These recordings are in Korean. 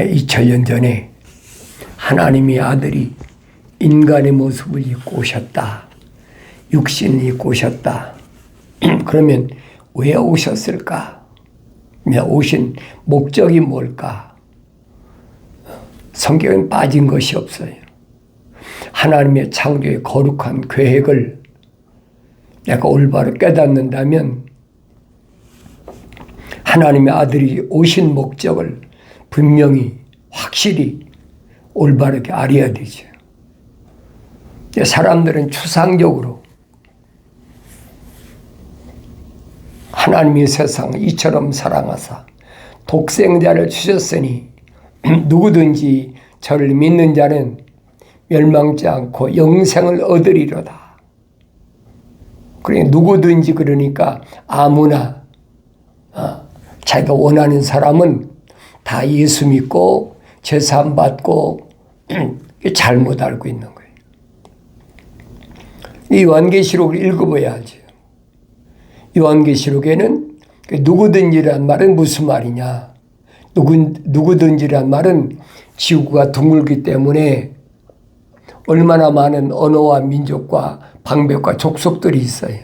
2000년 전에 하나님의 아들이 인간의 모습을 입고 오셨다. 육신을 입고 오셨다. 그러면 왜 오셨을까? 오신 목적이 뭘까? 성경엔 빠진 것이 없어요. 하나님의 창조의 거룩한 계획을 내가 올바로 깨닫는다면 하나님의 아들이 오신 목적을 분명히 확실히 올바르게 알아야 되죠. 사람들은 추상적으로 하나님이 세상을 이처럼 사랑하사 독생자를 주셨으니 누구든지 저를 믿는 자는 멸망치 않고 영생을 얻으리로다. 그러니까 누구든지, 그러니까 아무나 자기가 원하는 사람은 다 예수 믿고 제사함 받고 잘못 알고 있는 거예요. 이 요한계시록을 읽어봐야 하죠. 요한계시록에는 누구든지란 말은 무슨 말이냐? 누구든지란 말은 지구가 둥글기 때문에 얼마나 많은 언어와 민족과 방백과 족속들이 있어요.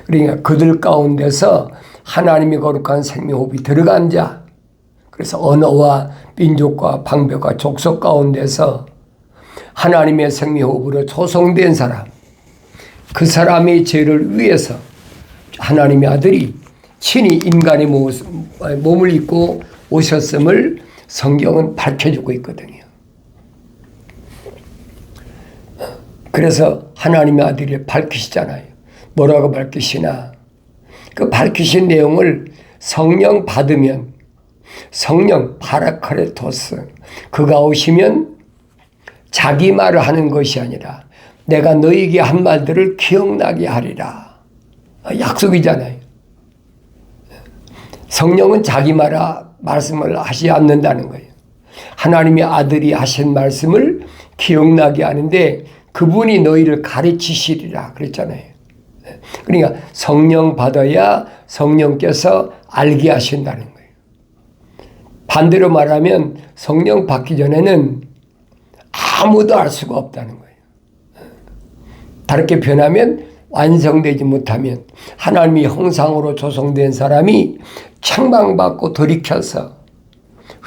그러니까 그들 가운데서 하나님의 거룩한 생명호흡이 들어간 자, 그래서 언어와 민족과 방백과 족속 가운데서 하나님의 생명호흡으로 조성된 사람, 그 사람의 죄를 위해서 하나님의 아들이 친히 인간의 몸을 입고 오셨음을 성경은 밝혀주고 있거든요. 그래서 하나님의 아들이 밝히시잖아요. 뭐라고 밝히시나? 그 밝히신 내용을 성령 받으면, 성령 파라카레토스, 그가 오시면 자기 말을 하는 것이 아니라 내가 너희에게 한 말들을 기억나게 하리라. 약속이잖아요. 성령은 자기 말씀을 하지 않는다는 거예요. 하나님의 아들이 하신 말씀을 기억나게 하는데 그분이 너희를 가르치시리라 그랬잖아요. 그러니까 성령 받아야 성령께서 알게 하신다는 거예요. 반대로 말하면 성령 받기 전에는 아무도 알 수가 없다는 거예요. 다르게 표현하면 완성되지 못하면 하나님의 형상으로 조성된 사람이 책망받고 돌이켜서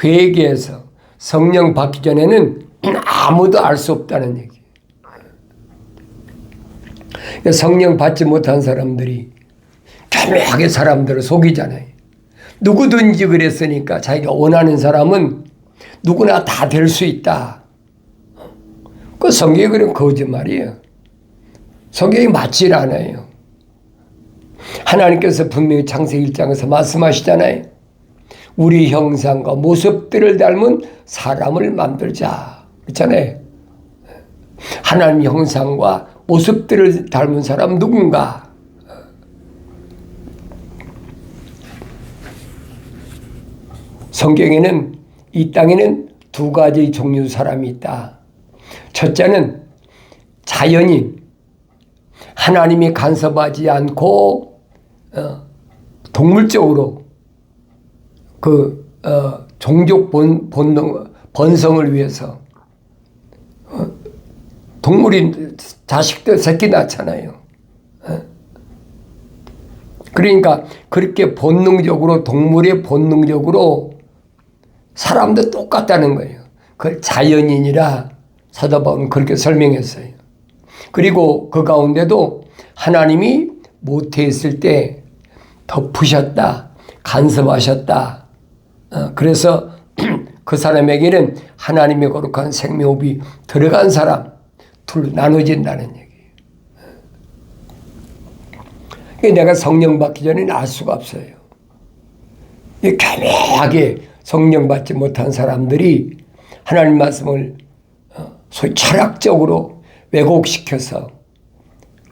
회개해서 성령 받기 전에는 아무도 알 수 없다는 얘기예요. 성령 받지 못한 사람들이 교묘하게 사람들을 속이잖아요. 누구든지 그랬으니까 자기가 원하는 사람은 누구나 다 될 수 있다. 그 성경이 그런 거짓말이에요. 성경이 맞질 않아요. 하나님께서 분명히 창세기 1장에서 말씀하시잖아요. 우리 형상과 모습들을 닮은 사람을 만들자. 그렇잖아요. 하나님 형상과 모습들을 닮은 사람 누군가? 성경에는 이 땅에는 두 가지 종류 사람이 있다. 첫째는 자연인, 하나님이 간섭하지 않고 동물적으로 종족 본능, 번성을 위해서 동물이 자식들 새끼 낳잖아요. 그러니까 그렇게 본능적으로, 동물의 본능적으로 사람도 똑같다는 거예요. 그걸 자연인이라 사도 바울은 그렇게 설명했어요. 그리고 그 가운데도 하나님이 모태했을 때 덮으셨다, 간섭하셨다. 그래서 그 사람에게는 하나님의 거룩한 생명호흡이 들어간 사람, 둘로 나눠진다는 얘기예요. 내가 성령 받기 전에는 알 수가 없어요. 교묘하게 성령 받지 못한 사람들이 하나님 말씀을 소위 철학적으로 왜곡시켜서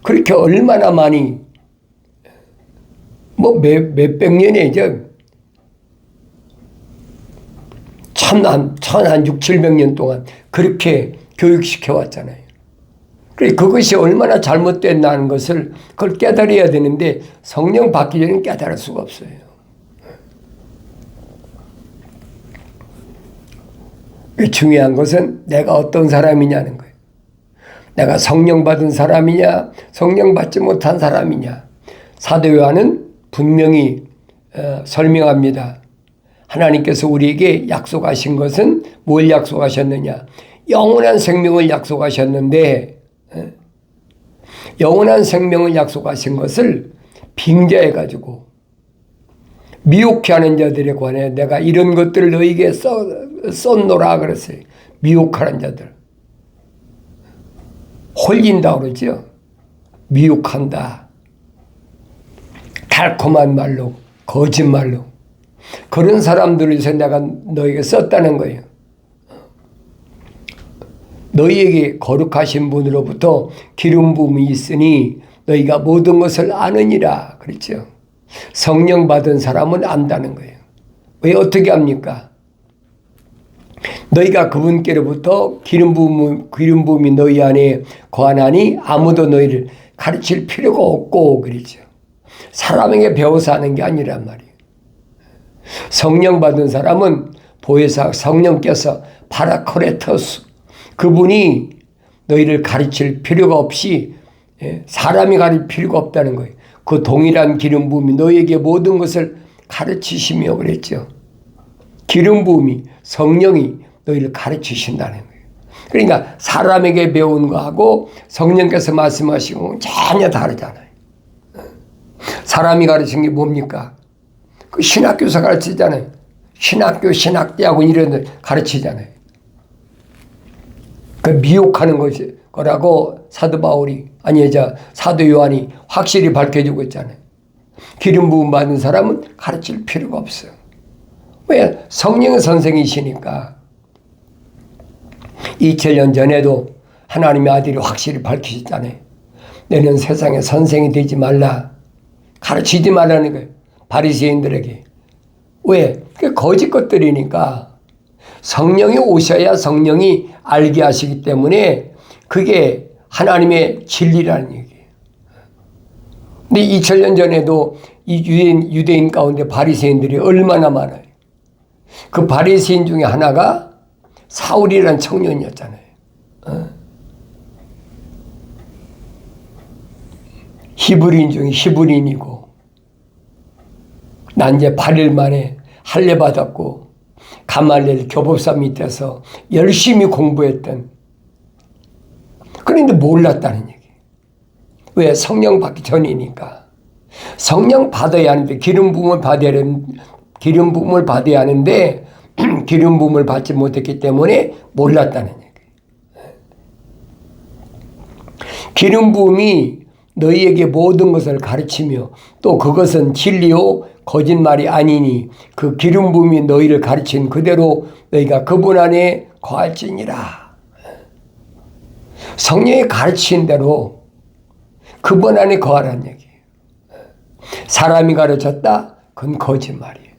그렇게 얼마나 많이 몇백 년이죠. 한 600-700년 동안 그렇게 교육시켜 왔잖아요. 그것이 얼마나 잘못됐다는 것을 그걸 깨달아야 되는데 성령 받기 전에는 깨달을 수가 없어요. 중요한 것은 내가 어떤 사람이냐는 거예요. 내가 성령 받은 사람이냐, 성령 받지 못한 사람이냐. 사도 요한은 분명히 설명합니다. 하나님께서 우리에게 약속하신 것은 뭘 약속하셨느냐? 영원한 생명을 약속하셨는데, 영원한 생명을 약속하신 것을 빙자해가지고 미혹해 하는 자들에 관해 내가 이런 것들을 너에게 썼노라 그랬어요. 미혹하는 자들. 홀린다 그러죠. 미혹한다. 달콤한 말로, 거짓말로. 그런 사람들을 위해서 내가 너에게 썼다는 거예요. 너희에게 거룩하신 분으로부터 기름 부음이 있으니 너희가 모든 것을 아느니라 그랬죠. 성령 받은 사람은 안다는 거예요. 왜 어떻게 합니까? 너희가 그분께로부터 기름 부음이 너희 안에 거하나니 아무도 너희를 가르칠 필요가 없고 그랬죠. 사람에게 배워서 하는 게 아니란 말이에요. 성령 받은 사람은 보혜사 성령께서 파라크레토스 그분이 너희를 가르칠 필요가 없이 사람이 가르칠 필요가 없다는 거예요. 그 동일한 기름 부음이 너희에게 모든 것을 가르치시며 그랬죠. 기름 부음이 성령이 너희를 가르치신다는 거예요. 그러니까 사람에게 배운 거하고 성령께서 말씀하신 건 전혀 다르잖아요. 사람이 가르친 게 뭡니까? 그 신학교에서 가르치잖아요. 신학교, 신학대학원 이런 데 가르치잖아요. 그 미혹하는 거라고 사도 바울이, 사도 요한이 확실히 밝혀주고 있잖아요. 기름 부음 받은 사람은 가르칠 필요가 없어요. 왜? 성령의 선생이시니까. 2000년 전에도 하나님의 아들이 확실히 밝히셨잖아요. 너는 세상의 선생이 되지 말라. 가르치지 말라는 거예요. 바리새인들에게. 왜? 그게 거짓 것들이니까. 성령이 오셔야 성령이 알게 하시기 때문에 그게 하나님의 진리라는 얘기예요. 근데 2000년 전에도 이 유대인 가운데 바리새인들이 얼마나 많아요. 그 바리새인 중에 하나가 사울이라는 청년이었잖아요. 히브리인 중에 히브리인이고 난 이제 8일 만에 할례 받았고 가말리엘 교법사 밑에서 열심히 공부했던 그런데 몰랐다는 얘기. 왜? 성령 받기 전이니까. 성령 받아야 하는데 기름 부음을 받아야 하는데 기름 부음을 받지 못했기 때문에 몰랐다는 얘기. 기름 부음이 너희에게 모든 것을 가르치며 또 그것은 진리요 거짓말이 아니니 그 기름 부음이 너희를 가르친 그대로 너희가 그분 안에 거할지니라. 성령이 가르친 대로 그분 안에 거하라는 얘기예요. 사람이 가르쳤다? 그건 거짓말이에요.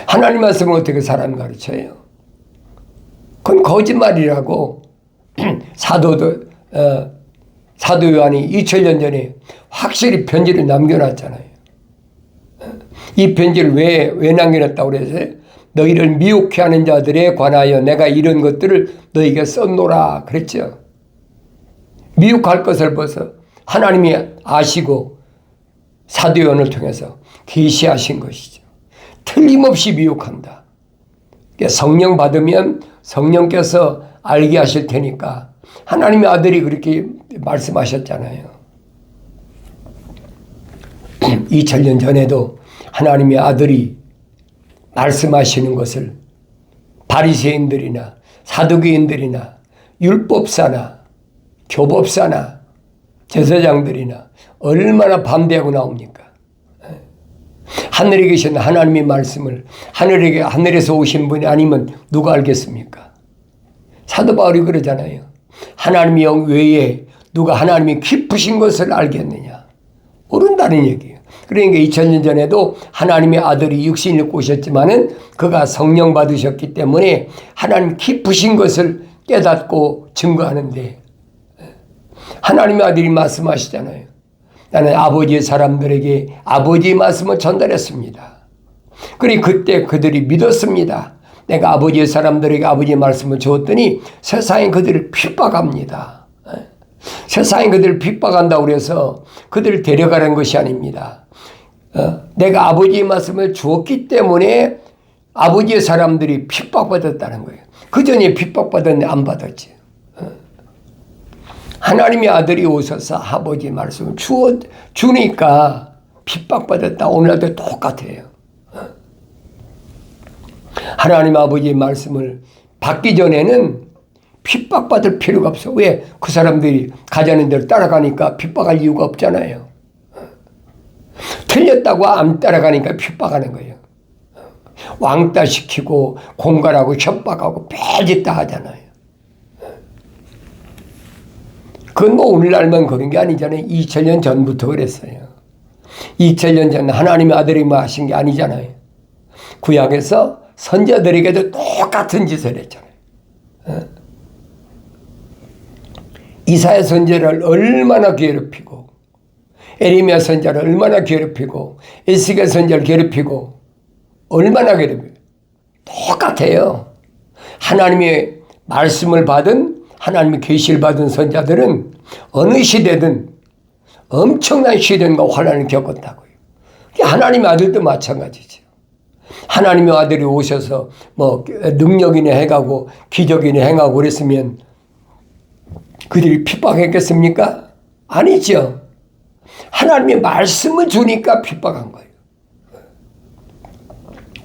하나님 말씀은 어떻게 사람이 가르쳐요? 그건 거짓말이라고 사도 요한이 2000년 전에 확실히 편지를 남겨놨잖아요. 이 편지를 왜 남겨놨다고 그래서 너희를 미혹해 하는 자들에 관하여 내가 이런 것들을 너희에게 썼노라 그랬죠. 미혹할 것을 벌써 하나님이 아시고 사도 요한을 통해서 계시하신 것이죠. 틀림없이 미혹한다. 성령 받으면 성령께서 알게 하실 테니까 하나님의 아들이 그렇게 말씀하셨잖아요. 2000년 전에도 하나님의 아들이 말씀하시는 것을 바리새인들이나 사두개인들이나 율법사나 교법사나 제사장들이나 얼마나 반대하고 나옵니까? 하늘에 계신 하나님의 말씀을 하늘에서 오신 분이 아니면 누가 알겠습니까? 사도 바울이 그러잖아요. 하나님의 영 외에 누가 하나님이 깊으신 것을 알겠느냐? 모른다는 얘기예요. 그러니까 2000년 전에도 하나님의 아들이 육신을 입고 오셨지만은 그가 성령 받으셨기 때문에 하나님 깊으신 것을 깨닫고 증거하는데 하나님의 아들이 말씀하시잖아요. 나는 아버지의 사람들에게 아버지의 말씀을 전달했습니다. 그래 그때 그들이 믿었습니다. 내가 아버지의 사람들에게 아버지의 말씀을 주었더니 세상에 그들을 핍박합니다. 세상에 그들을 핍박한다고 그래서 그들을 데려가는 것이 아닙니다. 내가 아버지의 말씀을 주었기 때문에 아버지의 사람들이 핍박받았다는 거예요. 그 전에 핍박받았는데 안 받았지. 하나님의 아들이 오셔서 아버지의 말씀을 주니까 핍박받았다. 오늘도 똑같아요. 하나님 아버지의 말씀을 받기 전에는 핍박받을 필요가 없어. 왜? 그 사람들이 가자는 대로 따라가니까 핍박할 이유가 없잖아요. 틀렸다고 안 따라가니까 핍박하는 거예요. 왕따시키고 공갈하고 협박하고 별짓 다 하잖아요. 그건 뭐 오늘날만 그런 게 아니잖아요. 2000년 전부터 그랬어요. 2000년 전 하나님의 아들이 뭐 하신 게 아니잖아요. 구약에서 선자들에게도 똑같은 짓을 했잖아요. 이사야 선자를 얼마나 괴롭히고 에레미야 선자를 얼마나 괴롭히고 에스겔 선자를 괴롭히고 얼마나 괴롭혀요. 똑같아요. 하나님의 말씀을 받은 하나님의 계시를 받은 선자들은 어느 시대든 엄청난 시련과 환난을 겪었다고요. 하나님의 아들도 마찬가지죠. 하나님의 아들이 오셔서 뭐 능력이나 행하고 기적이나 행하고 그랬으면 그들이 핍박했겠습니까? 아니죠. 하나님의 말씀을 주니까 핍박한 거예요.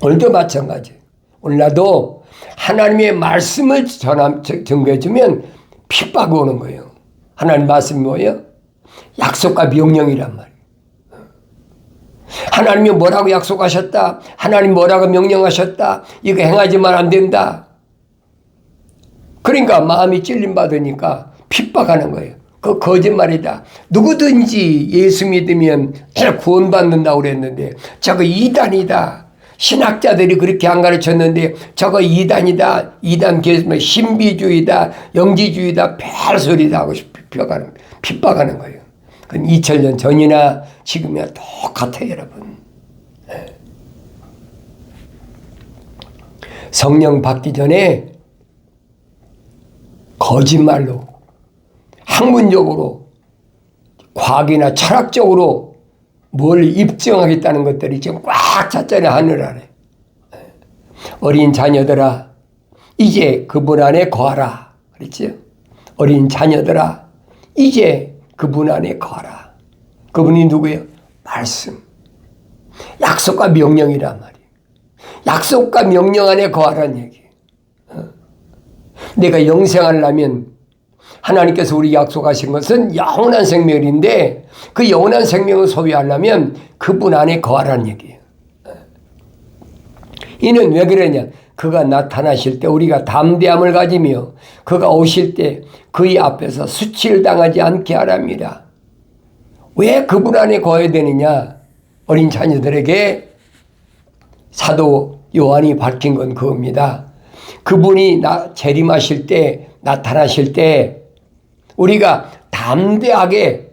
오늘도 마찬가지예요. 오늘 나도 하나님의 말씀을 전해주면 핍박이 오는 거예요. 하나님 말씀이 뭐예요? 약속과 명령이란 말이에요. 하나님이 뭐라고 약속하셨다. 하나님 뭐라고 명령하셨다. 이거 행하지만 안 된다. 그러니까 마음이 찔림받으니까 핍박하는 거예요. 그 거짓말이다. 누구든지 예수 믿으면 구원받는다고 그랬는데 저거 이단이다. 신학자들이 그렇게 안 가르쳤는데 저거 이단이다. 이단 계속 신비주의다. 영지주의다. 별소리다 하고 핍박하는 거예요. 그건 2000년 전이나 지금이나 똑같아요, 여러분. 성령 받기 전에 거짓말로 학문적으로 과학이나 철학적으로 뭘 입증하겠다는 것들이 지금 꽉 찼잖아요, 하늘 아래. 어린 자녀들아 이제 그분 안에 거하라 그랬죠. 어린 자녀들아 이제 그분 안에 거하라. 그분이 누구예요? 말씀. 약속과 명령이란 말이에요. 약속과 명령 안에 거하라는 얘기예요. 내가 영생하려면 하나님께서 우리 약속하신 것은 영원한 생명인데 그 영원한 생명을 소유하려면 그분 안에 거하라는 얘기예요. 이는 왜 그러냐? 그가 나타나실 때 우리가 담대함을 가지며 그가 오실 때 그의 앞에서 수치를 당하지 않게 하랍니다. 왜 그분 안에 거해야 되느냐? 어린 자녀들에게 사도 요한이 밝힌 건 그겁니다. 그분이 재림하실 때 나타나실 때 우리가 담대하게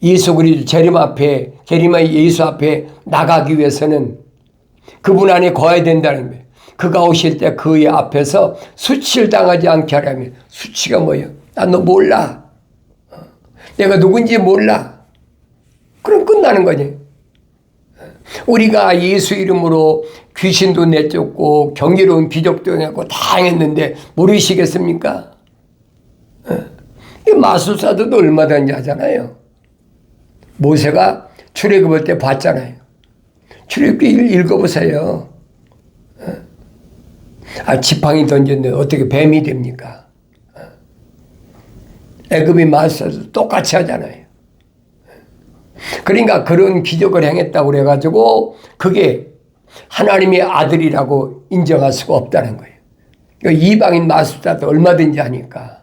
예수 그리스도 재림의 예수 앞에 나가기 위해서는 그분 안에 거해야 된다는 거예요. 그가 오실 때 그의 앞에서 수치를 당하지 않게 하려면 수치가 뭐예요? 나 너 몰라. 내가 누군지 몰라. 그럼 끝나는 거지. 우리가 예수 이름으로 귀신도 내쫓고 경이로운 기적도 내고 다 했는데 모르시겠습니까? 마술사들도 얼마든지 하잖아요. 모세가 출애굽할 때 봤잖아요. 출애굽기 읽어보세요. 지팡이 던졌는데 어떻게 뱀이 됩니까? 애굽의 마술사도 똑같이 하잖아요. 그러니까 그런 기적을 행했다고 그래가지고 그게 하나님의 아들이라고 인정할 수가 없다는 거예요. 이방인 마술사도 얼마든지 하니까.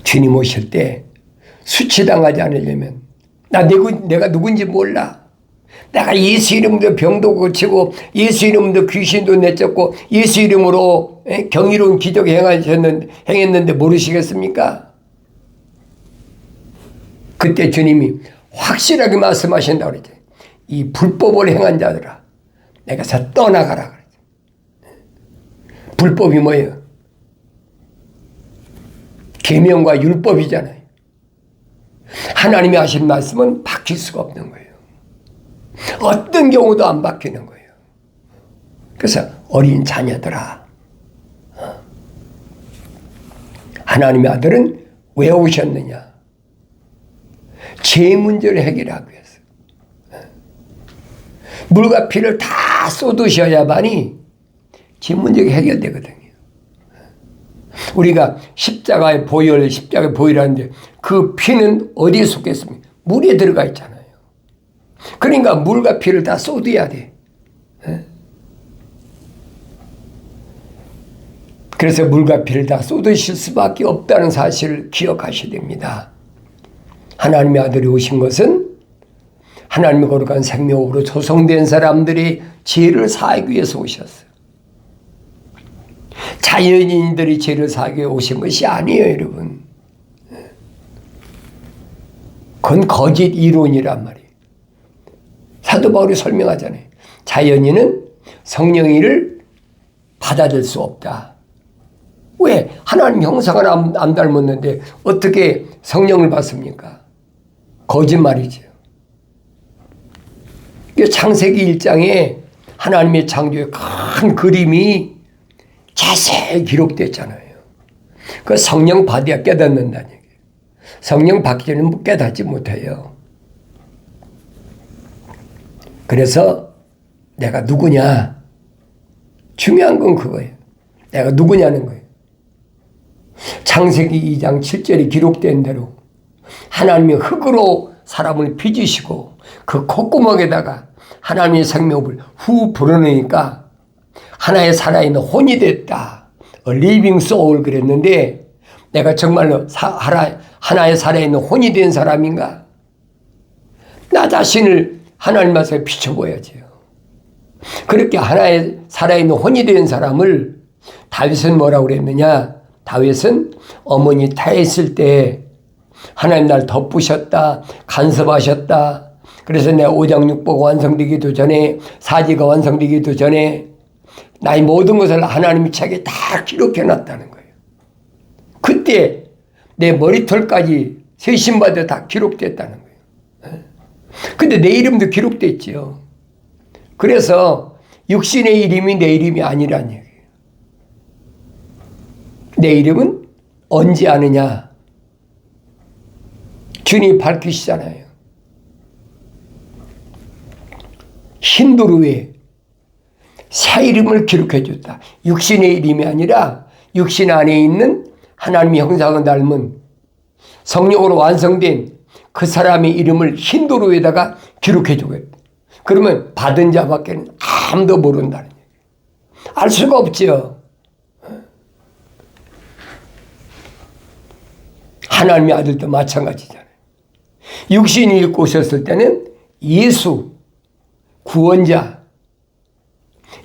주님 오실 때 수치당하지 않으려면 내가 누군지 몰라. 내가 예수 이름으로 병도 고치고 예수 이름으로 귀신도 내쫓고 예수 이름으로 경이로운 기적 행했는데 모르시겠습니까? 그때 주님이 확실하게 말씀하신다고 그랬죠. 이 불법을 행한 자들아 내가서 떠나가라 그러죠. 불법이 뭐예요? 계명과 율법이잖아요. 하나님이 하신 말씀은 바뀔 수가 없는 거예요. 어떤 경우도 안 바뀌는 거예요. 그래서 어린 자녀들아, 하나님의 아들은 왜 오셨느냐? 죄 문제를 해결하기 위해서. 물과 피를 다 쏟으셔야만이 죄 문제가 해결되거든요. 우리가 십자가의 보혈하는데 그 피는 어디에 속했습니까? 물에 들어가 있잖아요. 그러니까 물과 피를 다 쏟아야 돼. 그래서 물과 피를 다 쏟으실 수밖에 없다는 사실을 기억하셔야 됩니다. 하나님의 아들이 오신 것은 하나님의 거룩한 생명으로 조성된 사람들이 죄를 사하기 위해서 오셨어요. 자연인들이 죄를 사하기 위해 오신 것이 아니에요, 여러분. 그건 거짓 이론이란 말이에요. 사도 바울이 설명하잖아요. 자연인은 성령이를 받아들일 수 없다. 왜? 하나님 형상을 안 닮았는데 어떻게 성령을 받습니까? 거짓말이죠. 창세기 1장에 하나님의 창조의 큰 그림이 자세히 기록됐잖아요. 그 성령 받아야 깨닫는다는 얘기예요. 성령 받기 전에는 깨닫지 못해요. 그래서 내가 누구냐? 중요한 건 그거예요. 내가 누구냐는 거예요. 창세기 2장 7절에 기록된 대로 하나님이 흙으로 사람을 빚으시고 그 콧구멍에다가 하나님의 생명을 후 불어넣으니까 하나의 살아있는 혼이 됐다. 리빙 소울 그랬는데 내가 정말로 하나의 살아있는 혼이 된 사람인가? 나 자신을 하나님 앞에 비춰보야죠. 그렇게 하나의 살아있는 혼이 된 사람을 다윗은 뭐라고 그랬느냐? 다윗은 어머니 태했을 때 하나님 날 덮으셨다, 간섭하셨다. 그래서 내 5장 6보가 완성되기도 전에, 사지가 완성되기도 전에 나의 모든 것을 하나님의 책에 다 기록해 놨다는 거예요. 그때 내 머리털까지 세신바도 다 기록됐다는 거예요. 근데 내 이름도 기록됐지요. 그래서 육신의 이름이 내 이름이 아니란 얘기예요. 내 이름은 언제 아느냐? 주님이 밝히시잖아요. 힌두르에 새 이름을 기록해 줬다. 육신의 이름이 아니라 육신 안에 있는 하나님의 형상을 닮은 성령으로 완성된 그 사람의 이름을 힌두르에다가 기록해 주겠다. 그러면 받은 자밖에 아무도 모른다는 얘기예요. 알 수가 없죠. 하나님의 아들도 마찬가지잖아요. 육신이 입고 오셨을 때는 예수, 구원자,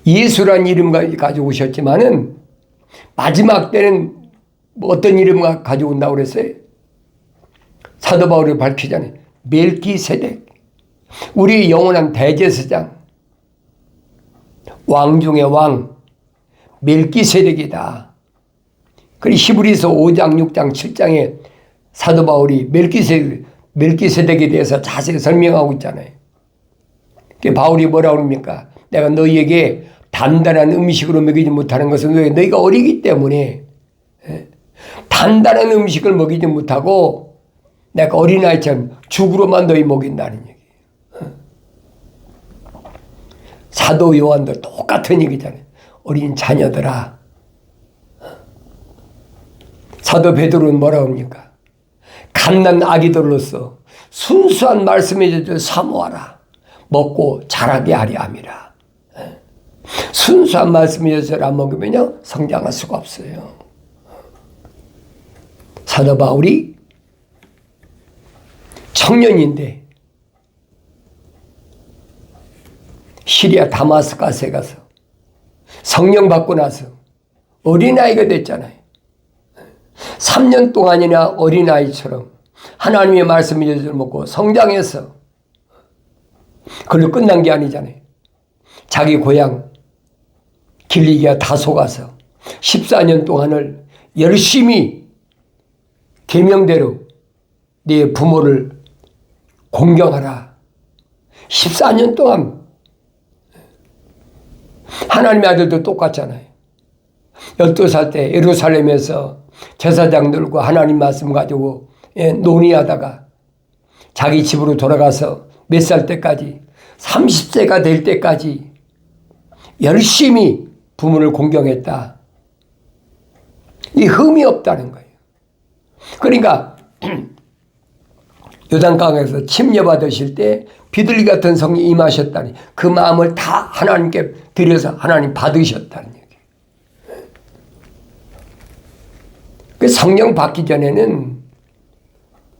예수란 이름 가지고 오셨지만은 마지막 때는 어떤 이름 가지고 온다고 그랬어요? 사도 바울이 밝히잖아요. 멜기세덱. 우리의 영원한 대제사장, 왕 중의 왕, 멜기세덱이다. 그리고 히브리서 5장, 6장, 7장에 사도 바울이 멜기세덱에 대해서 자세히 설명하고 있잖아요. 바울이 뭐라고 합니까? 내가 너희에게 단단한 음식으로 먹이지 못하는 것은 왜? 너희가 어리기 때문에. 단단한 음식을 먹이지 못하고 내가 어린아이처럼 죽으로만 너희 먹인다는 얘기예요. 사도 요한도 똑같은 얘기잖아요. 어린 자녀들아. 사도 베드로는 뭐라고 합니까? 갓난 아기들로서 순수한 말씀에 대해 사모하라. 먹고 자라게 하려 함이라. 순수한 말씀에 대해서 안 먹으면요 성장할 수가 없어요. 사도 바울이 청년인데 시리아 다마스카스에 가서 성령 받고 나서 어린아이가 됐잖아요. 3년 동안이나 어린아이처럼 하나님의 말씀을 먹고 성장해서 그걸로 끝난 게 아니잖아요. 자기 고향 길리기가 다소가서 14년 동안을 열심히 계명대로 네 부모를 공경하라. 14년 동안. 하나님의 아들도 똑같잖아요. 12살 때 예루살렘에서 제사장들과 하나님 말씀 가지고 논의하다가 자기 집으로 돌아가서 몇 살 때까지 30세가 될 때까지 열심히 부모를 공경했다. 이 흠이 없다는 거예요. 그러니까 요단강에서 침례받으실 때 비둘기 같은 성령이 임하셨다니 그 마음을 다 하나님께 드려서 하나님 받으셨다는 얘기예요. 그 성령 받기 전에는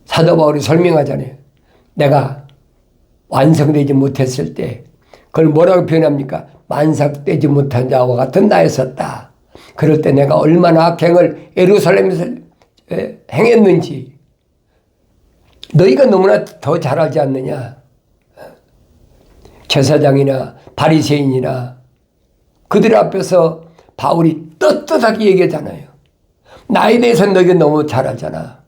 사도 바울이 설명하잖아요. 내가 완성되지 못했을 때 그걸 뭐라고 표현합니까? 만삭되지 못한 자와 같은 나였었다. 그럴 때 내가 얼마나 악행을 예루살렘에서 행했는지 너희가 너무나 더 잘 알지 않느냐. 제사장이나 바리새인이나 그들 앞에서 바울이 떳떳하게 얘기하잖아요. 나에 대해서는 너희가 너무 잘 알잖아.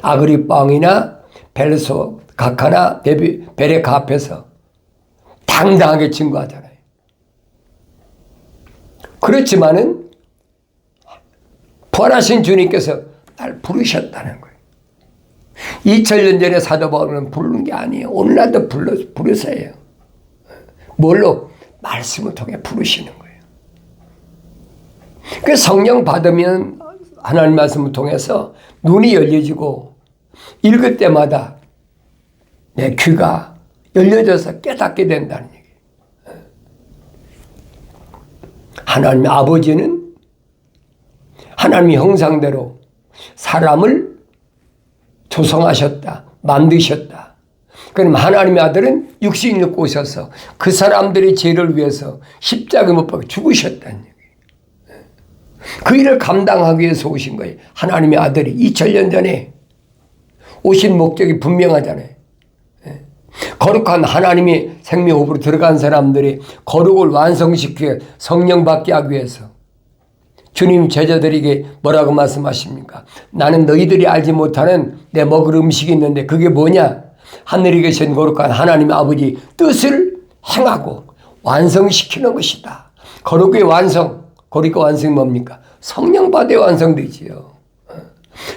아그리빠 왕이나 벨소 각하나 베레카 앞에서 당당하게 증거하잖아요. 그렇지만은 부활하신 주님께서 날 부르셨다는 거예요. 2000년 전에 사도 바울은 부르는 게 아니에요. 오늘날도 부르세요. 뭘로? 말씀을 통해 부르시는 거예요. 그 성령 받으면 하나님 말씀을 통해서 눈이 열려지고 읽을 때마다 내 귀가 열려져서 깨닫게 된다는 얘기예요. 하나님의 아버지는 하나님의 형상대로 사람을 조성하셨다. 만드셨다. 그럼 하나님의 아들은 육신을 입고 오셔서 그 사람들의 죄를 위해서 십자가에 못 박혀 죽으셨다는 얘기예요. 그 일을 감당하기 위해서 오신 거예요. 하나님의 아들이 2000년 전에 오신 목적이 분명하잖아요. 거룩한 하나님의 생명호흡으로 들어간 사람들이 거룩을 완성시키고 성령 받게 하기 위해서 주님 제자들에게 뭐라고 말씀하십니까? 나는 너희들이 알지 못하는 내 먹을 음식이 있는데 그게 뭐냐? 하늘에 계신 거룩한 하나님 아버지 뜻을 행하고 완성시키는 것이다. 거룩의 완성, 거룩의 완성이 뭡니까? 성령 받아야 완성되지요.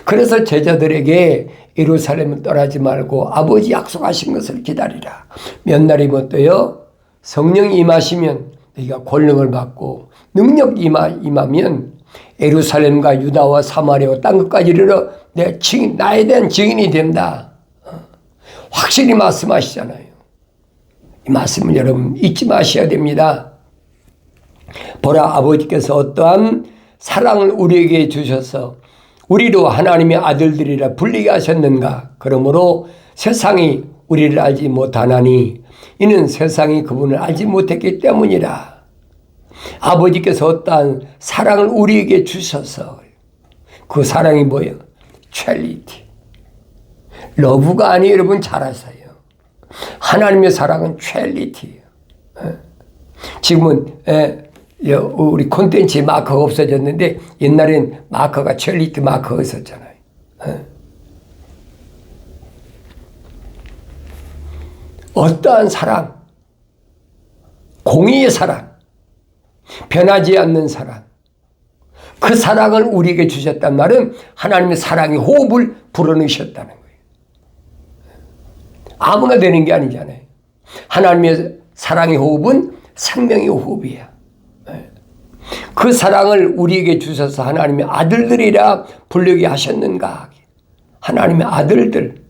그래서 제자들에게 예루살렘을 떠나지 말고 아버지 약속하신 것을 기다리라. 몇 날이 못되어 성령이 임하시면 너희가 권능을 받고 능력이 임하면 예루살렘과 유다와 사마리아와 땅 끝까지 이르러 내 증인, 나에 대한 증인이 된다. 확실히 말씀하시잖아요. 이 말씀을 여러분 잊지 마셔야 됩니다. 보라, 아버지께서 어떠한 사랑을 우리에게 주셔서 우리로 하나님의 아들들이라 불리게 하셨는가. 그러므로 세상이 우리를 알지 못하나니 이는 세상이 그분을 알지 못했기 때문이라. 아버지께서 어떠한 사랑을 우리에게 주셔서 그 사랑이 뭐예요? 첼리티. 러브가 아니에요. 여러분 잘 아세요. 하나님의 사랑은 첼리티예요. 지금은 우리 콘텐츠 마커가 없어졌는데 옛날엔 마커가 첼리티 마커가 있었잖아요. 어떠한 사랑, 공의의 사랑, 변하지 않는 사랑, 그 사랑을 우리에게 주셨단 말은 하나님의 사랑의 호흡을 불어넣으셨다는 거예요. 아무나 되는 게 아니잖아요. 하나님의 사랑의 호흡은 생명의 호흡이야. 그 사랑을 우리에게 주셔서 하나님의 아들들이라 부르게 하셨는가. 하나님의 아들들.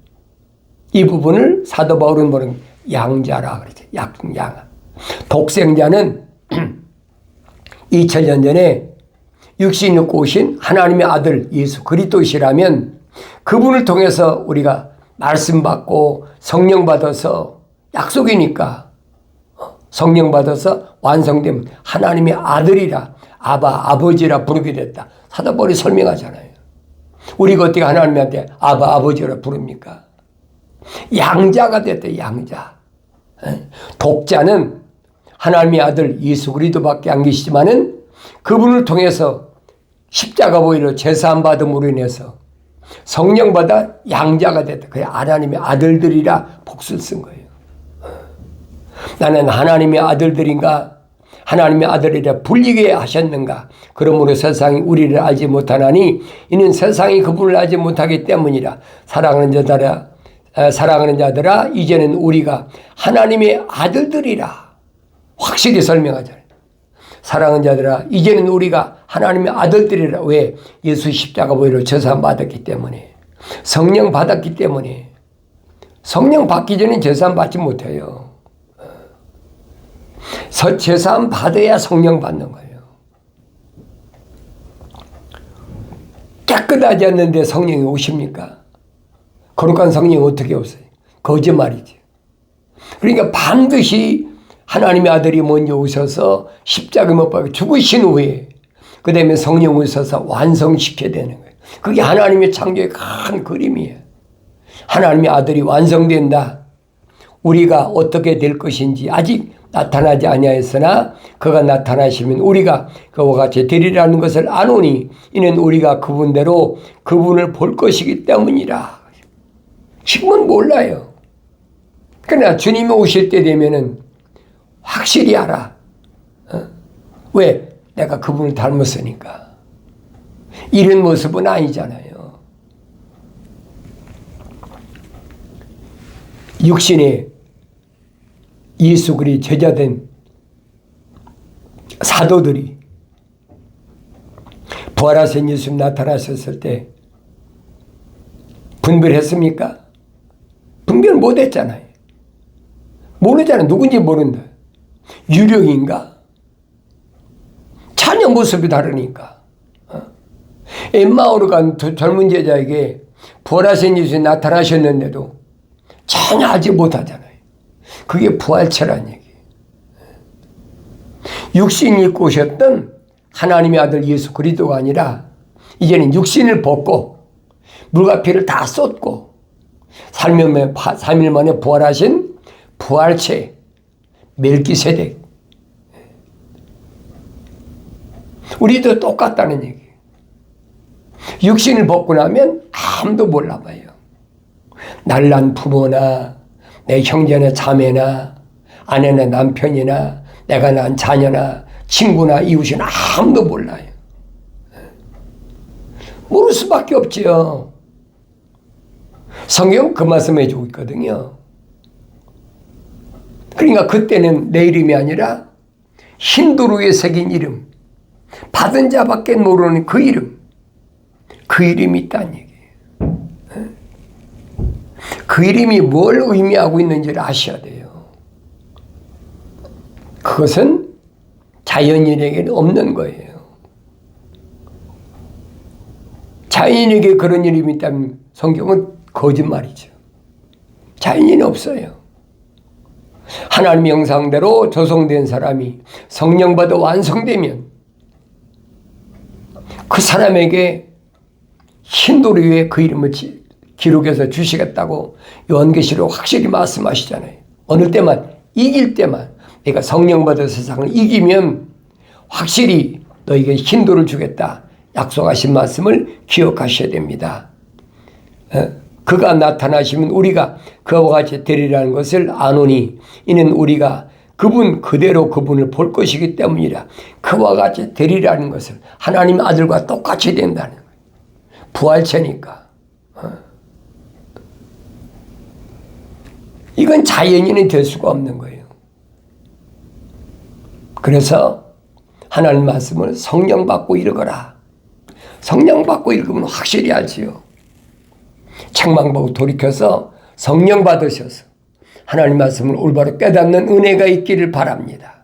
이 부분을 사도 바울은 뭐는 양자라 그러죠. 양. 독생자는 2000년 전에 육신 입고 오신 하나님의 아들 예수 그리스도시라면 그분을 통해서 우리가 말씀 받고 성령 받아서 약속이니까 성령 받아서 완성되면 하나님의 아들이라 아버지라 부르게 됐다. 사도 바울이 설명하잖아요. 우리가 어떻게 하나님한테 아버지라 부릅니까? 양자가 됐다. 양자. 독자는 하나님의 아들 예수 그리스도밖에 안 계시지만은 그분을 통해서 십자가 보혈로 제사함 받음으로 인해서 성령 받아 양자가 됐다. 그게 하나님의 아들들이라 복수를 쓴 거예요. 나는 하나님의 아들들인가 하나님의 아들이라 불리게 하셨는가. 그러므로 세상이 우리를 알지 못하나니 이는 세상이 그분을 알지 못하기 때문이라. 사랑하는 자들아 이제는 우리가 하나님의 아들들이라. 확실히 설명하잖아요. 사랑하는 자들아 이제는 우리가 하나님의 아들들이라. 왜? 예수 십자가 보혈로 제사함 받았기 때문에. 성령 받았기 때문에. 성령 받기 전에 제사함 받지 못해요. 제사함 받아야 성령 받는 거예요. 깨끗하지 않는데 성령이 오십니까? 거룩한 성령이 어떻게 오세요? 거짓말이죠. 그러니까 반드시 하나님의 아들이 먼저 오셔서 십자가 못 박혀 죽으신 후에 그 다음에 성령 오셔서 완성시켜야 되는 거예요. 그게 하나님의 창조의 큰 그림이에요. 하나님의 아들이 완성된다. 우리가 어떻게 될 것인지 아직 나타나지 아니하였으나 그가 나타나시면 우리가 그와 같이 되리라는 것을 아노니 이는 우리가 그분대로 그분을 볼 것이기 때문이라. 지금은 몰라요. 그러나 주님이 오실 때 되면은 확실히 알아. 왜? 내가 그분을 닮았으니까. 이런 모습은 아니잖아요. 육신의 예수 그리스도 제자된 사도들이 부활하신 예수님 나타나셨을 때 분별했습니까? 분별 못했잖아요. 모르잖아요. 누군지 모른다. 유령인가? 전혀 모습이 다르니까. 엠마오로 간 젊은 제자에게 부활하신 예수님 나타나셨는데도 전혀 알지 못하잖아요. 그게 부활체란 얘기예요. 육신이 입고 오셨던 하나님의 아들 예수 그리스도가 아니라 이제는 육신을 벗고 물과 피를 다 쏟고 3일 만에 부활하신 부활체 멜기세덱. 우리도 똑같다는 얘기예요. 육신을 벗고 나면 아무도 몰라봐요. 날 낳은 부모나 내 형제나 자매나 아내나 남편이나 내가 낳은 자녀나 친구나 이웃이나 아무도 몰라요. 모를 수밖에 없지요. 성경 그 말씀 해주고 있거든요. 그러니까 그때는 내 이름이 아니라 흰도루에 새긴 이름, 받은 자밖에 모르는 그 이름, 그 이름이 있다는 얘기예요. 그 이름이 뭘 의미하고 있는지를 아셔야 돼요. 그것은 자연인에게는 없는 거예요. 자연인에게 그런 이름이 있다면 성경은 거짓말이죠. 자연인은 없어요. 하나님의 형상대로 조성된 사람이 성령 받아 완성되면 그 사람에게 흰돌 위에 그 이름을 기록해서 주시겠다고 요한계시록 확실히 말씀하시잖아요. 어느 때만, 이길 때만 내가 성령 받아 세상을 이기면 확실히 너에게 흰돌을 주겠다 약속하신 말씀을 기억하셔야 됩니다. 그가 나타나시면 우리가 그와 같이 되리라는 것을 아노니 이는 우리가 그분 그대로 그분을 볼 것이기 때문이라. 그와 같이 되리라는 것을 하나님 아들과 똑같이 된다는 거예요. 부활체니까. 이건 자연인이 될 수가 없는 거예요. 그래서 하나님 말씀을 성령 받고 읽어라. 성령 받고 읽으면 확실히 알지요. 책망 보고 돌이켜서 성령 받으셔서 하나님 말씀을 올바로 깨닫는 은혜가 있기를 바랍니다.